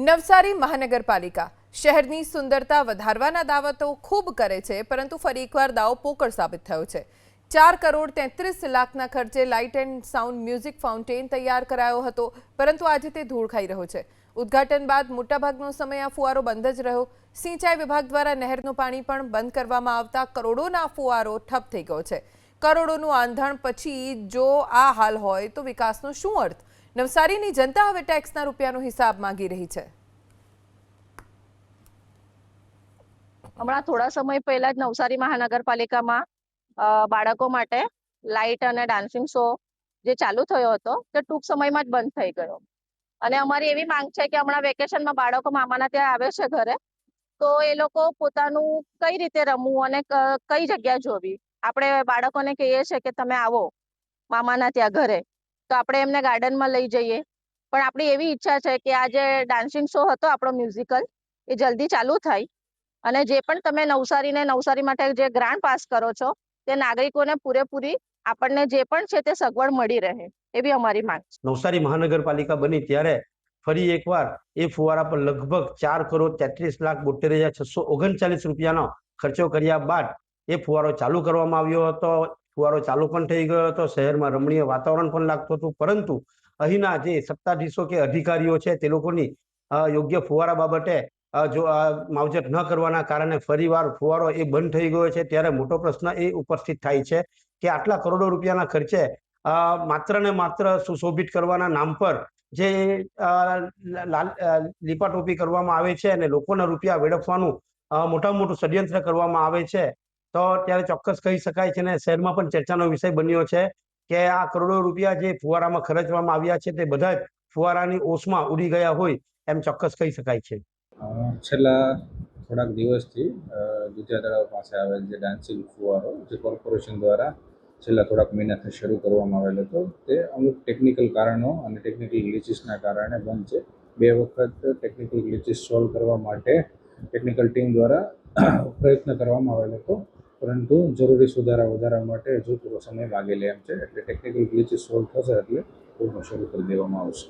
નવસારી મહાનગરપાલિકા શહેરની સુંદરતા વધારવાના દાવા તો ખૂબ કરે છે, પરંતુ ફરી એકવાર દાવો પોકળ સાબિત થયો છે। 4,33,00,000ના ખર્ચે light and sound music fountain તૈયાર કરાયો હતો, પરંતુ આજે તે ધૂળ ખાઈ રહ્યો છે। ઉદ્ઘાટન બાદ મોટાભાગનો સમય આ ફુવારો બંધ જ રહ્યો। સિંચાઈ વિભાગ દ્વારા નહેરનું પાણી પણ બંધ કરવામાં આવતા કરોડોના ફુવારો ઠપ થઈ ગયો છે। કરોડોનું આંધણ પછી જો આ હાલ હોય તો વિકાસનો શું અર્થ? નવસારીની જનતા હવે ટેક્સના રૂપિયાનો હિસાબ માંગી રહી છે। હમણાં થોડા સમય પહેલા જ નવસારી મહાનગરપાલિકામાં બાળકો માટે લાઇટ અને ડાન્સિંગ શો જે ચાલુ થયો હતો તે ટૂંક સમયમાં જ બંધ થઈ ગયો। અને અમારી એવી માંગ છે કે હમણાં વેકેશનમાં બાળકો મામાના ત્યાં આવે છે ઘરે, તો એ લોકો પોતાનું કઈ રીતે રમવું અને કઈ જગ્યા જોવી, આપણે બાળકોને કહીએ છીએ કે તમે આવો મામાના ત્યાં ઘરે, તો આપણે એમને ગાર્ડનમાં લઈ જઈએ। પણ આપણી એવી ઈચ્છા છે કે આ જે ડાન્સિંગ શો હતો આપણો મ્યુઝિકલ એ જલ્દી ચાલુ થાય, અને જે પણ તમે નવસારી માટે જે ગ્રાન્ટ પાસ કરો છો તે નાગરિકોને પૂરેપૂરી આપણને જે પણ છે તે સગવડ મળી રહે, એવી અમારી માંગ છે। નવસારી મહાનગરપાલિકા બની ત્યારે ફરી એકવાર એ ફુવારા પર લગભગ 4,33,72,639 રૂપિયાનો ખર્ચો કર્યા બાદ એ ફુવારો ચાલુ કરવામાં આવ્યો હતો। ફુવારો ચાલુ પણ થઈ ગયો હતો, શહેરમાં રમણીય વાતાવરણ પણ લાગતું હતું, પરંતુ અહીંના જે સત્તાધીશો કે અધિકારીઓ છે તે લોકોની યોગ્ય ફુવારા બાબતે જો માવજત ન કરવાના કારણે ફરીવાર ફુવારો એ બંધ થઈ ગયો છે। ત્યારે મોટો પ્રશ્ન એ ઉપસ્થિત થાય છે કે આટલા કરોડો રૂપિયાના ખર્ચે માત્ર ને માત્ર સુશોભિત કરવાના નામ પર જે લીપાટોપી કરવામાં આવે છે અને લોકોના રૂપિયા વેડફવાનું મોટામાં મોટું ષડયંત્ર કરવામાં આવે છે, તો ત્યારે ચોક્કસ કહી શકાય છે ને શહેરમાં પણ ચર્ચાનો વિષય બન્યો છે કે આ કરોડો રૂપિયા જે ફુવારામાં ખર્ચવામાં આવ્યા છે તે બધા જ ફુવારાની ઓસમાં ઉડી ગયા હોય એમ ચોક્કસ કહી શકાય છે। છેલ્લા થોડાક દિવસથી દુધિયા તળાવ પાસે આવેલ જે ડાન્સિંગ ફુવારો જે કોર્પોરેશન દ્વારા છેલ્લા થોડાક મહિનાથી શરૂ કરવામાં આવેલ હતો, તે અમુક ટેકનિકલ કારણો અને ટેકનિકલ ગ્લિચીસના કારણે બંધ છે। 2 વખત ટેકનિકલ ગ્લિચીસ સોલ્વ કરવા માટે ટેકનિકલ ટીમ દ્વારા પ્રયત્ન કરવામાં આવેલ હતો, પરંતુ જરૂરી વધારા માટે હજુ થોડો સમય માગેલે એમ છે। એટલે ટેકનિકલ ગ્લિચીસ સોલ્વ થશે એટલે પૂર્ણ શરૂ કરી દેવામાં આવશે।